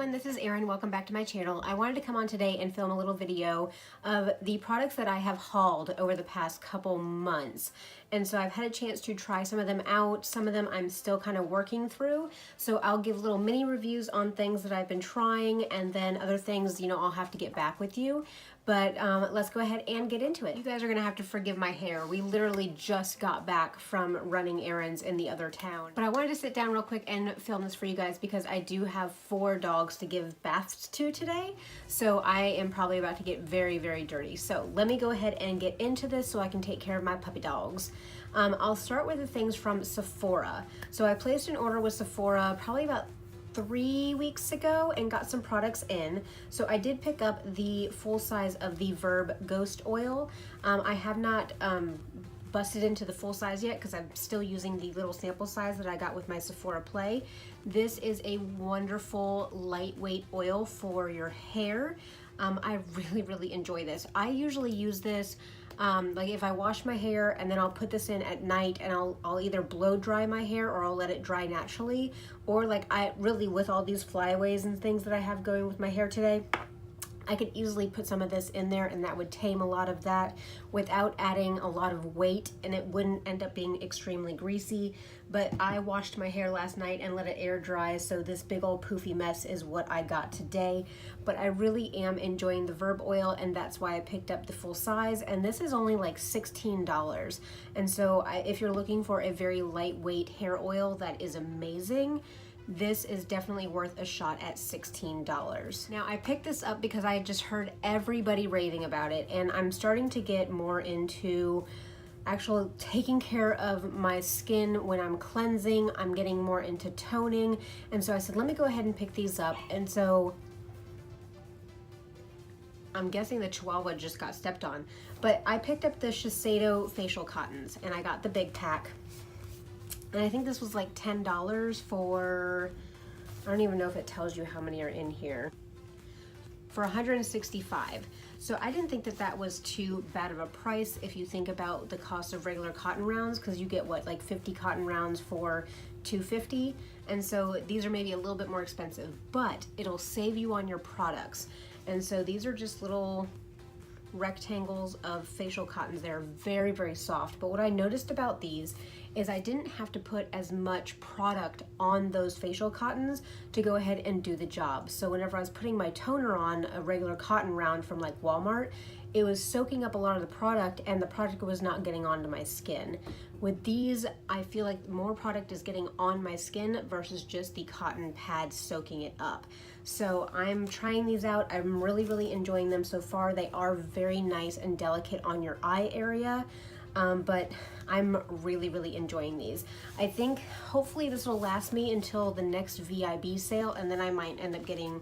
everyone, this is Erin. Welcome back to my channel. I wanted to come on today and film a little video of the products that I have hauled over the past couple months. And so I've had a chance to try some of them out. Some of them I'm still kind of working through. So I'll give little mini reviews on things that I've been trying, and then other things, I'll have to get back with you. But let's go ahead and get into it. You guys are gonna have to forgive my hair. We literally just got back from running errands in the other town. But I wanted to sit down real quick and film this for you guys because I do have 4 dogs to give baths to today. So I am probably about to get very, very dirty. So let me go ahead and get into this so I can take care of my puppy dogs. I'll start with the things from Sephora. So I placed an order with Sephora probably about 3 weeks ago and got some products in. So I did pick up the full size of the Verb Ghost Oil. I have not busted into the full size yet because I'm still using the little sample size that I got with my Sephora Play. This is a wonderful lightweight oil for your hair. I really, really enjoy this. I usually use this like if I wash my hair and then I'll put this in at night and I'll either blow dry my hair or I'll let it dry naturally, or like I really, with all these flyaways and things that I have going with my hair today, I could easily put some of this in there and that would tame a lot of that without adding a lot of weight, and it wouldn't end up being extremely greasy. But I washed my hair last night and let it air dry, so this big old poofy mess is what I got today. But I really am enjoying the Verb oil, and that's why I picked up the full size, and this is only like $16. And so if you're looking for a very lightweight hair oil that is amazing, this is definitely worth a shot at $16. Now I picked this up because I just heard everybody raving about it, and I'm starting to get more into actual taking care of my skin when I'm cleansing. I'm getting more into toning, and so I said let me go ahead and pick these up. And so I'm guessing the Chihuahua just got stepped on, but I picked up the Shiseido facial cottons and I got the big pack. And I think this was like $10 for, I don't even know if it tells you how many are in here, for 165. So I didn't think that that was too bad of a price if you think about the cost of regular cotton rounds, because you get what, like 50 cotton rounds for $2.50. And so these are maybe a little bit more expensive, but it'll save you on your products. And so these are just little rectangles of facial cottons. They're very, very soft. But what I noticed about these is I didn't have to put as much product on those facial cottons to go ahead and do the job. So whenever I was putting my toner on a regular cotton round from like Walmart, it was soaking up a lot of the product and the product was not getting onto my skin. With these, I feel like more product is getting on my skin versus just the cotton pad soaking it up. So I'm trying these out. I'm really, really enjoying them so far. They are very nice and delicate on your eye area. But I'm really, really enjoying these. I think hopefully this will last me until the next VIB sale, and then I might end up getting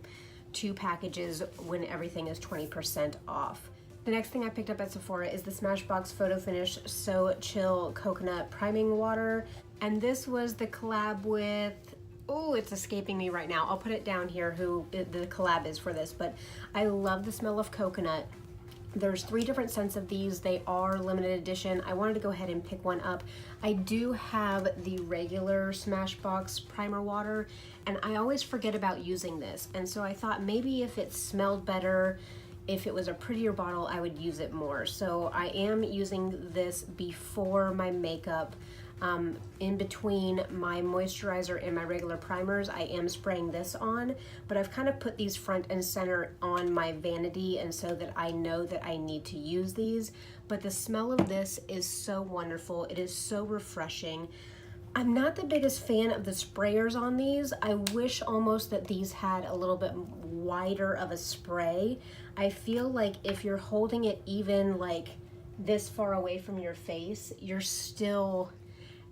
2 packages when everything is 20% off. The next thing I picked up at Sephora is the Smashbox Photo Finish So Chill Coconut Priming Water. And this was the collab with, oh, it's escaping me right now. I'll put it down here who the collab is for this, but I love the smell of coconut. There's 3 different scents of these. They are limited edition. I wanted to go ahead and pick one up. I do have the regular Smashbox primer water, and I always forget about using this. And so I thought maybe if it smelled better, if it was a prettier bottle, I would use it more. So I am using this before my makeup. In between my moisturizer and my regular primers, I am spraying this on, but I've kind of put these front and center on my vanity, and so that I know that I need to use these. But the smell of this is so wonderful. It is so refreshing. I'm not the biggest fan of the sprayers on these. I wish almost that these had a little bit wider of a spray. I feel like if you're holding it even like this far away from your face, you're still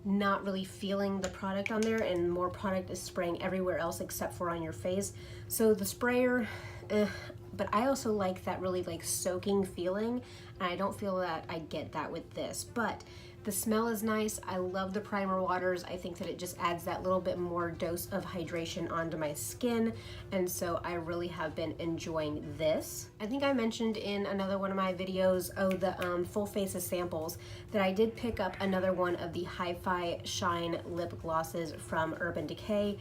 not really feeling the product on there, and more product is spraying everywhere else except for on your face. So the sprayer, but I also like that really like soaking feeling, and I don't feel that I get that with this. But the smell is nice. I love the primer waters. I think that it just adds that little bit more dose of hydration onto my skin, and so I really have been enjoying this. I think I mentioned in another one of my videos, the full faces samples, that I did pick up another one of the Hi-Fi Shine lip glosses from Urban Decay.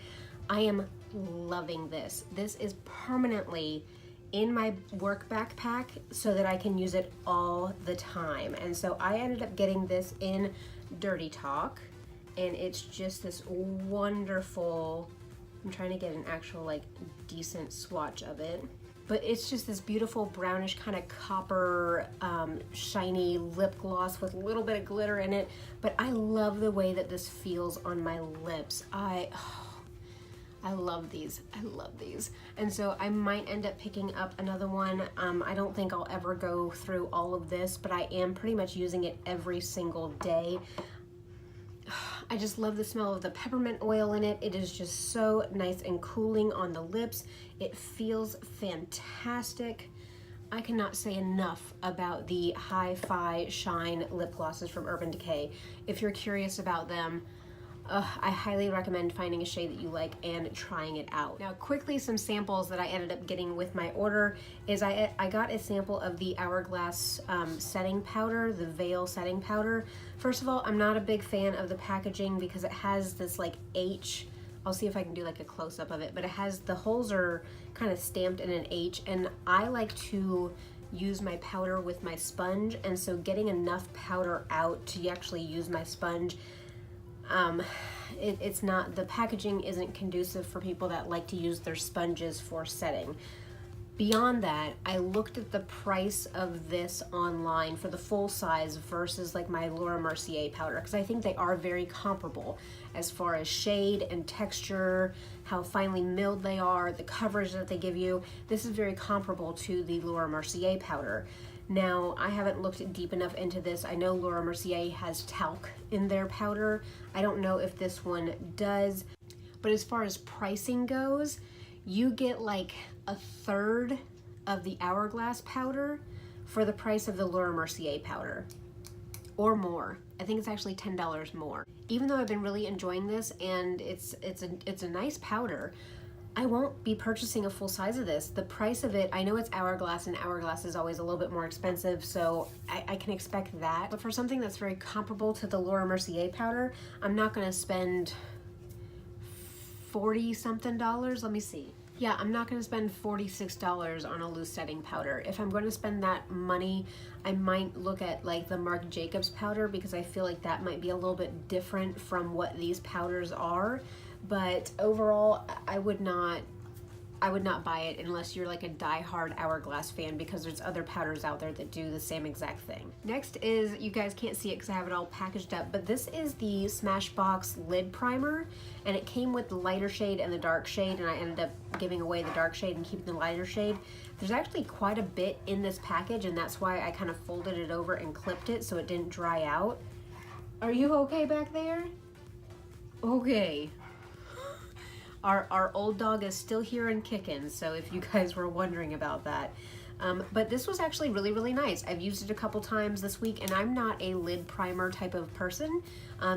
I am loving this. This is permanently in my work backpack so that I can use it all the time. And so I ended up getting this in Dirty Talk, and it's just this wonderful, I'm trying to get an actual like decent swatch of it, but it's just this beautiful brownish kind of copper shiny lip gloss with a little bit of glitter in it. But I love the way that this feels on my lips. I love these. I love these. And so I might end up picking up another one. I don't think I'll ever go through all of this, but I am pretty much using it every single day. I just love the smell of the peppermint oil in it. It is just so nice and cooling on the lips. It feels fantastic. I cannot say enough about the Hi-Fi Shine lip glosses from Urban Decay. If you're curious about them, I highly recommend finding a shade that you like and trying it out. Now quickly, some samples that I ended up getting with my order is I got a sample of the Hourglass setting powder, the Veil setting powder. First of all, I'm not a big fan of the packaging because it has this like H. I'll see if I can do like a close-up of it, but it has, the holes are kind of stamped in an H, and I like to use my powder with my sponge, and so getting enough powder out to actually use my sponge, it's not, the packaging isn't conducive for people that like to use their sponges for setting. Beyond that, I looked at the price of this online for the full size versus like my Laura Mercier powder, because I think they are very comparable as far as shade and texture, how finely milled they are, the coverage that they give you. This is very comparable to the Laura Mercier powder. Now, I haven't looked deep enough into this. I know Laura Mercier has talc in their powder. I don't know if this one does, but as far as pricing goes, you get like a third of the Hourglass powder for the price of the Laura Mercier powder, or more. I think it's actually $10 more. Even though I've been really enjoying this and it's a nice powder, I won't be purchasing a full size of this. The price of it, I know it's Hourglass, and Hourglass is always a little bit more expensive, so I can expect that. But for something that's very comparable to the Laura Mercier powder, I'm not gonna spend 40 something dollars. Let me see. Yeah, I'm not gonna spend $46 on a loose setting powder. If I'm gonna spend that money, I might look at like the Marc Jacobs powder, because I feel like that might be a little bit different from what these powders are. But overall, I would not buy it unless you're like a die-hard Hourglass fan, because there's other powders out there that do the same exact thing. Next is, you guys can't see it because I have it all packaged up, but this is the Smashbox lid primer, and it came with the lighter shade and the dark shade, and I ended up giving away the dark shade and keeping the lighter shade. There's actually quite a bit in this package, and that's why I kind of folded it over and clipped it so it didn't dry out. Are you okay back there? Okay. Our old dog is still here and kicking, so if you guys were wondering about that. But this was actually really, really nice. I've used it a couple times this week, and I'm not a lid primer type of person.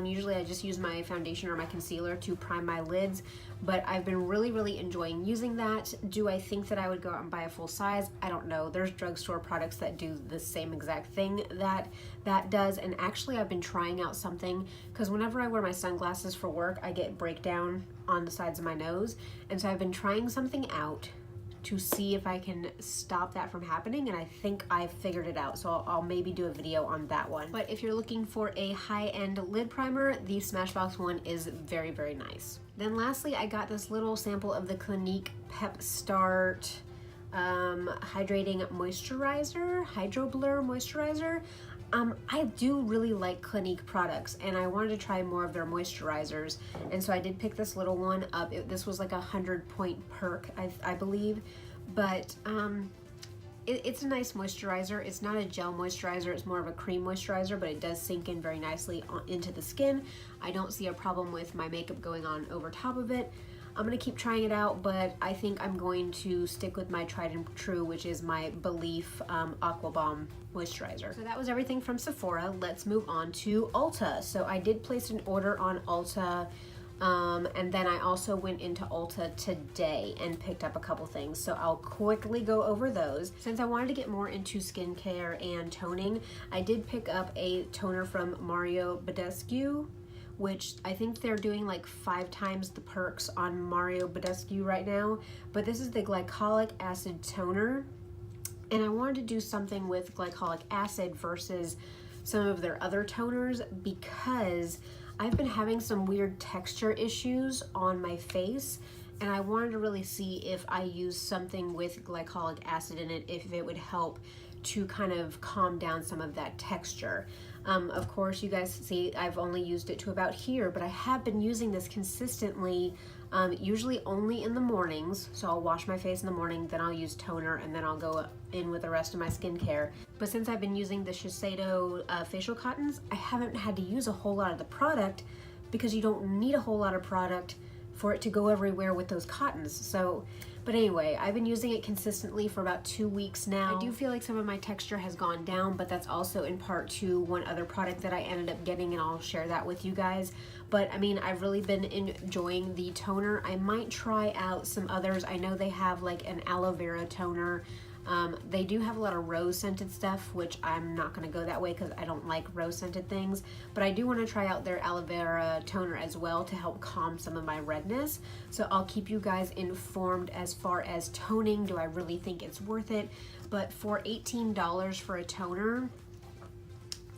Usually I just use my foundation or my concealer to prime my lids, but I've been really, really enjoying using that. Do I think that I would go out and buy a full size? I don't know. There's drugstore products that do the same exact thing that does, and actually I've been trying out something, because whenever I wear my sunglasses for work, I get breakdown on the sides of my nose, and so I've been trying something out to see if I can stop that from happening, and I think I've figured it out, so I'll maybe do a video on that one. But if you're looking for a high-end lid primer, the Smashbox one is very, very nice. Then lastly, I got this little sample of the Clinique Pep Start Hydrating Moisturizer, Hydro Blur Moisturizer. I do really like Clinique products, and I wanted to try more of their moisturizers, and so I did pick this little one up. This was like a 100-point perk, I believe, but it's a nice moisturizer. It's not a gel moisturizer, it's more of a cream moisturizer, but it does sink in very nicely into the skin. I don't see a problem with my makeup going on over top of it. I'm gonna keep trying it out, but I think I'm going to stick with my tried and true, which is my Belief Aqua Bomb moisturizer. So that was everything from Sephora. Let's move on to Ulta. So I did place an order on Ulta, and then I also went into Ulta today and picked up a couple things. So I'll quickly go over those. Since I wanted to get more into skincare and toning, I did pick up a toner from Mario Badescu, which I think they're doing like 5 times the perks on Mario Badescu right now. But this is the glycolic acid toner. And I wanted to do something with glycolic acid versus some of their other toners because I've been having some weird texture issues on my face, and I wanted to really see if I use something with glycolic acid in it, if it would help to kind of calm down some of that texture. Of course, you guys see I've only used it to about here, but I have been using this consistently, usually only in the mornings. So I'll wash my face in the morning, then I'll use toner, and then I'll go in with the rest of my skincare. But since I've been using the Shiseido facial cottons, I haven't had to use a whole lot of the product because you don't need a whole lot of product for it to go everywhere with those cottons. So, but anyway, I've been using it consistently for about 2 weeks now. I do feel like some of my texture has gone down, but that's also in part to one other product that I ended up getting, and I'll share that with you guys. But I mean, I've really been enjoying the toner. I might try out some others. I know they have like an aloe vera toner. They do have a lot of rose scented stuff, which I'm not going to go that way because I don't like rose scented things, but I do want to try out their aloe vera toner as well to help calm some of my redness. So I'll keep you guys informed as far as toning. Do I really think it's worth it? But for $18 for a toner,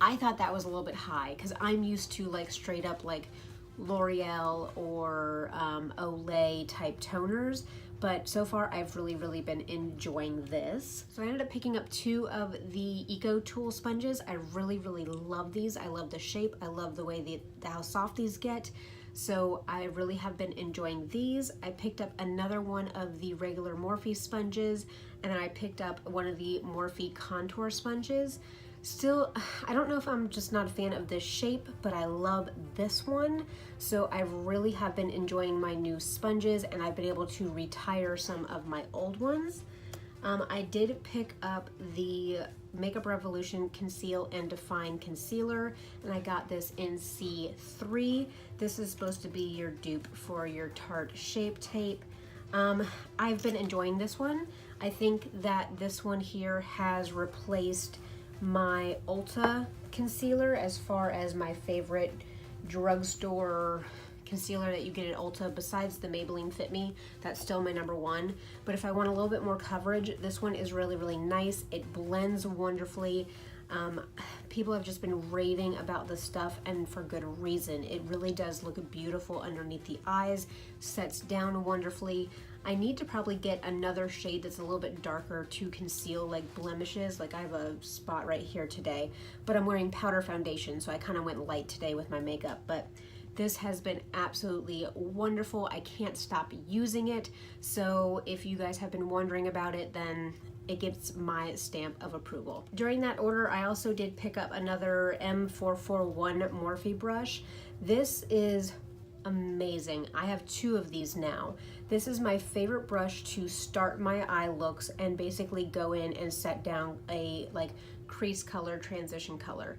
I thought that was a little bit high because I'm used to like straight up like L'Oreal or Olay type toners. But so far I've really been enjoying this. So I ended up picking up 2 of the Eco Tool sponges. I really love these. I love the shape. I love the way how soft these get. So I really have been enjoying these. I picked up another one of the regular Morphe sponges, and then I picked up one of the Morphe contour sponges. Still, I don't know if I'm just not a fan of this shape, but I love this one. So I really have been enjoying my new sponges, and I've been able to retire some of my old ones. I did pick up the Makeup Revolution Conceal and Define Concealer, and I got this in C3. This is supposed to be your dupe for your Tarte Shape Tape. I've been enjoying this one. I think that this one here has replaced my Ulta concealer as far as my favorite drugstore concealer that you get at Ulta besides the Maybelline Fit Me. That's still my #1. But if I want a little bit more coverage, this one is really nice. It blends wonderfully. People have just been raving about this stuff, and for good reason. It really does look beautiful underneath the eyes, sets down wonderfully. I need to probably get another shade that's a little bit darker to conceal like blemishes. Like I have a spot right here today, but I'm wearing powder foundation, so I kind of went light today with my makeup. But this has been absolutely wonderful. I can't stop using it. So if you guys have been wondering about it, then it gets my stamp of approval. During that order, I also did pick up another M441 Morphe brush. This is amazing. I have 2 of these now. This is my favorite brush to start my eye looks and basically go in and set down a like crease color, transition color.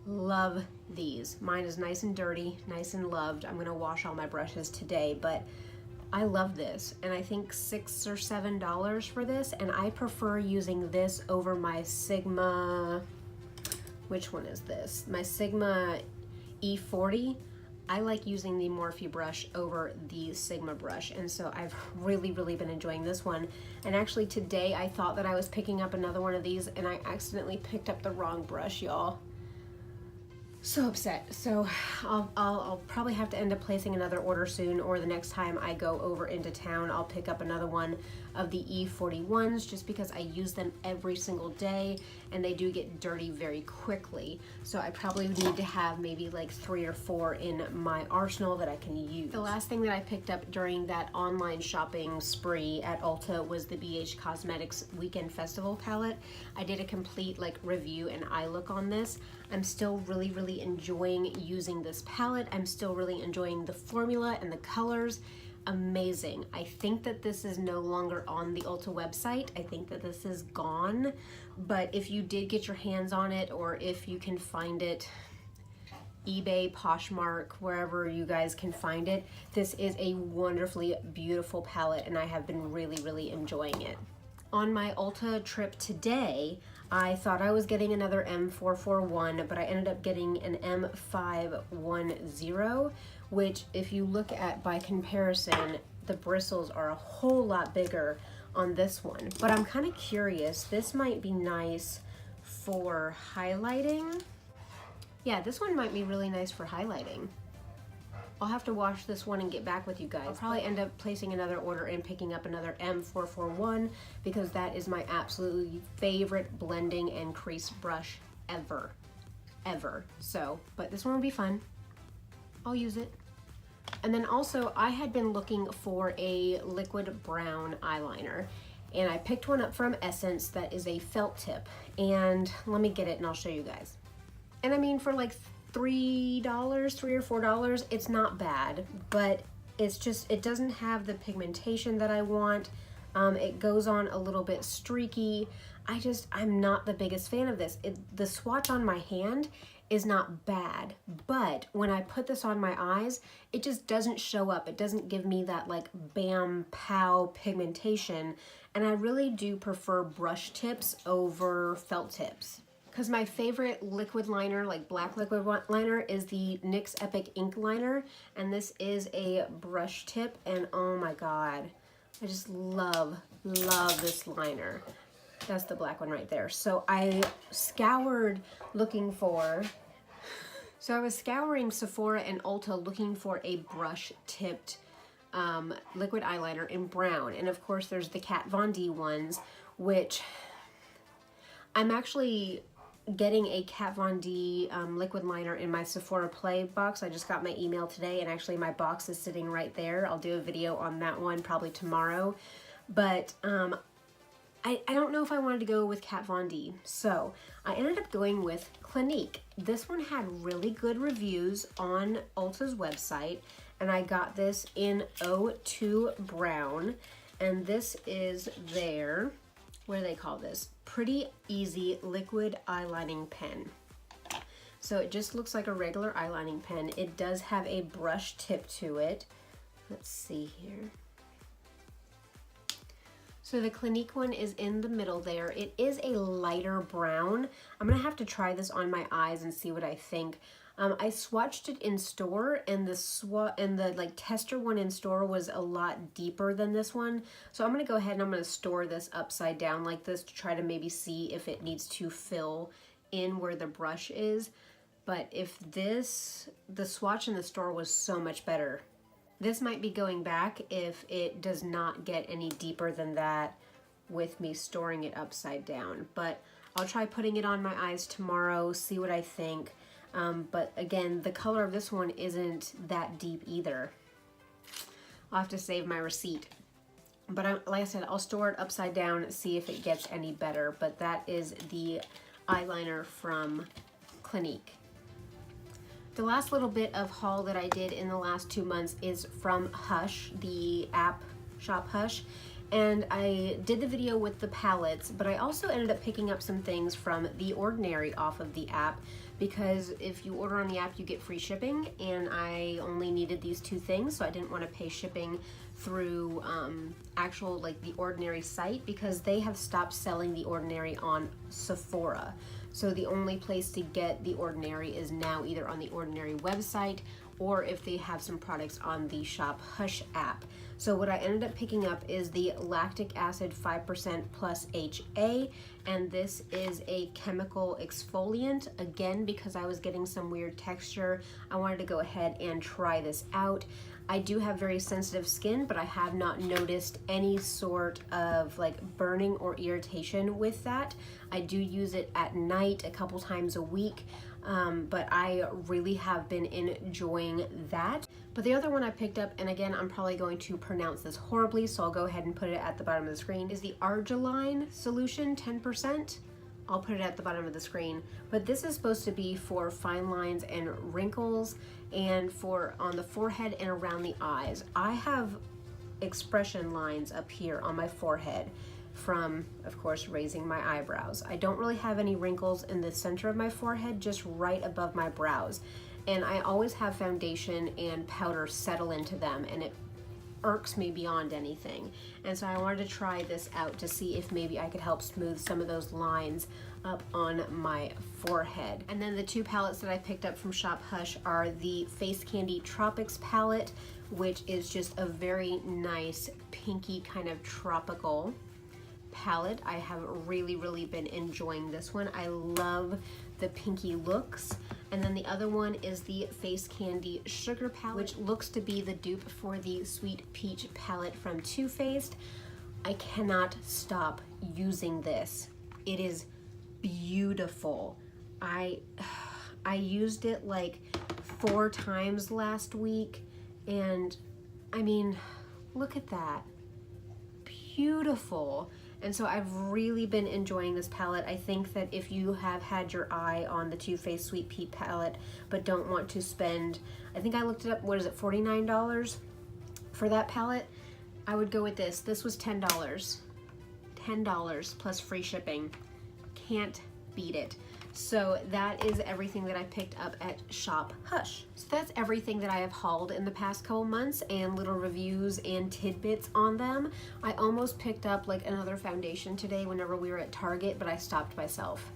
Love these. Mine is nice and dirty, nice and loved. I'm gonna wash all my brushes today, but I love this, and I think $6 or $7 for this, and I prefer using this over my Sigma, which one is this? My Sigma E40. I like using the Morphe brush over the Sigma brush, and so I've really been enjoying this one. And actually today I thought that I was picking up another one of these, and I accidentally picked up the wrong brush, y'all. So upset. So I'll probably have to end up placing another order soon, or the next time I go over into town I'll pick up another one of the E41s, just because I use them every single day and they do get dirty very quickly. So I probably need to have maybe like 3 or 4 in my arsenal that I can use. The last thing that I picked up during that online shopping spree at Ulta was the BH Cosmetics Weekend Festival palette. I did a complete like review and eye look on this. I'm still really enjoying using this palette. I'm still really enjoying the formula and the colors. Amazing. I think that this is no longer on the Ulta website. I think that this is gone, but if you did get your hands on it, or if you can find it, eBay, Poshmark, wherever you guys can find it, this is a wonderfully beautiful palette, and I have been really enjoying it. On my Ulta trip today, I thought I was getting another M441, but I ended up getting an M510, which if you look at by comparison, the bristles are a whole lot bigger on this one. But I'm kind of curious, this might be nice for highlighting. Yeah, this one might be really nice for highlighting. I'll have to wash this one and get back with you guys. I'll probably end up placing another order and picking up another M441 because that is my absolutely favorite blending and crease brush ever. So, but this one will be fun. I'll use it. And then also I had been looking for a liquid brown eyeliner, and I picked one up from Essence that is a felt tip. And let me get it and I'll show you guys. And I mean, for like $3 or $4, it's not bad, but it's just, it doesn't have the pigmentation that I want. It goes on a little bit streaky. I'm not the biggest fan of this. The swatch on my hand is not bad, but when I put this on my eyes, it just doesn't show up. It doesn't give me that like bam, pow pigmentation. And I really do prefer brush tips over felt tips. Because my favorite liquid liner, like black liquid liner, is the NYX Epic Ink Liner. And this is a brush tip, and oh my God, I just love this liner. That's the black one right there. So I scoured looking for, I was scouring Sephora and Ulta looking for a brush tipped liquid eyeliner in brown. And of course there's the Kat Von D ones, which I'm actually getting a Kat Von D liquid liner in my Sephora Play box. I just got my email today, and actually my box is sitting right there. I'll do a video on that one probably tomorrow. But I don't know if I wanted to go with Kat Von D, so I ended up going with Clinique. This one had really good reviews on Ulta's website, and I got this in 02 Brown, and this is their, what do they call this? Pretty Easy Liquid Eyelining Pen. So it just looks like a regular eyelining pen. It does have a brush tip to it. Let's see here. So the Clinique one is in the middle there. It is a lighter brown. I'm gonna have to try this on my eyes and see what I think. I swatched it in store, and the like tester one in store was a lot deeper than this one. So I'm gonna go ahead and I'm gonna store this upside down like this to try to maybe see if it needs to fill in where the brush is. But if the swatch in the store was so much better. This might be going back if it does not get any deeper than that with me storing it upside down. But I'll try putting it on my eyes tomorrow, see what I think. But again, the color of this one isn't that deep either. I'll have to save my receipt. But like I said, I'll store it upside down, see if it gets any better. But that is the eyeliner from Clinique. The last little bit of haul that I did in the last 2 months is from Hush, the app shop Hush. And I did the video with the palettes, but I also ended up picking up some things from The Ordinary off of the app, because if you order on the app you get free shipping, and I only needed these 2 things, so I didn't want to pay shipping through actual like The Ordinary site, because they have stopped selling The Ordinary on Sephora. So the only place to get The Ordinary is now either on The Ordinary website, or if they have some products on the Shop Hush app. So what I ended up picking up is the lactic acid 5% plus HA, and this is a chemical exfoliant. Again, because I was getting some weird texture, I wanted to go ahead and try this out. I do have very sensitive skin, but I have not noticed any sort of like burning or irritation with that. I do use it at night a couple times a week, but I really have been enjoying that. But the other one I picked up, and again, I'm probably going to pronounce this horribly, so I'll go ahead and put it at the bottom of the screen, is the Argiline Solution 10%. I'll put it at the bottom of the screen. But this is supposed to be for fine lines and wrinkles, and for on the forehead and around the eyes. I have expression lines up here on my forehead from, of course, raising my eyebrows. I don't really have any wrinkles in the center of my forehead, just right above my brows. And I always have foundation and powder settle into them, and it irks me beyond anything. And so I wanted to try this out to see if maybe I could help smooth some of those lines up on my forehead. And then the two palettes that I picked up from Shop Hush are the Face Candy Tropics palette, which is just a very nice pinky kind of tropical palette. I have really been enjoying this one. I love the pinky looks. And then the other one is the Face Candy Sugar palette, which looks to be the dupe for the Sweet Peach palette from Too Faced. I cannot stop using this. It is beautiful. I used it like 4 times last week, and I mean, look at that. Beautiful. And so I've really been enjoying this palette. I think that if you have had your eye on the Too Faced Sweet Peach palette but don't want to spend, I think I looked it up, what is it, $49 for that palette, I would go with this. This was $10. $10 plus free shipping. Can't beat it. So that is everything that I picked up at Shop Hush. So that's everything that I have hauled in the past couple months, and little reviews and tidbits on them. I almost picked up like another foundation today whenever we were at Target, but I stopped myself.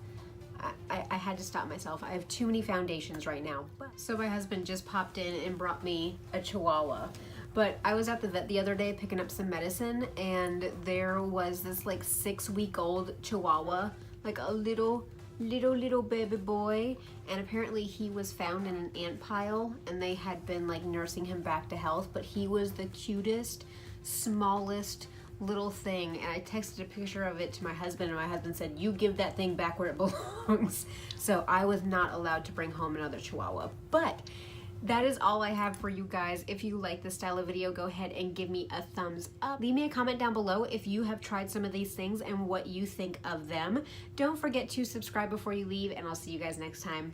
I had to stop myself. I have too many foundations right now. So my husband just popped in and brought me a Chihuahua. But I was at the vet the other day picking up some medicine, and there was this like 6-week-old Chihuahua, like a little baby boy, and apparently he was found in an ant pile, and they had been like nursing him back to health, but he was the cutest, smallest little thing. And I texted a picture of it to my husband, and my husband said, "You give that thing back where it belongs." So I was not allowed to bring home another Chihuahua. But that is all I have for you guys. If you like this style of video, go ahead and give me a thumbs up. Leave me a comment down below if you have tried some of these things and what you think of them. Don't forget to subscribe before you leave, and I'll see you guys next time.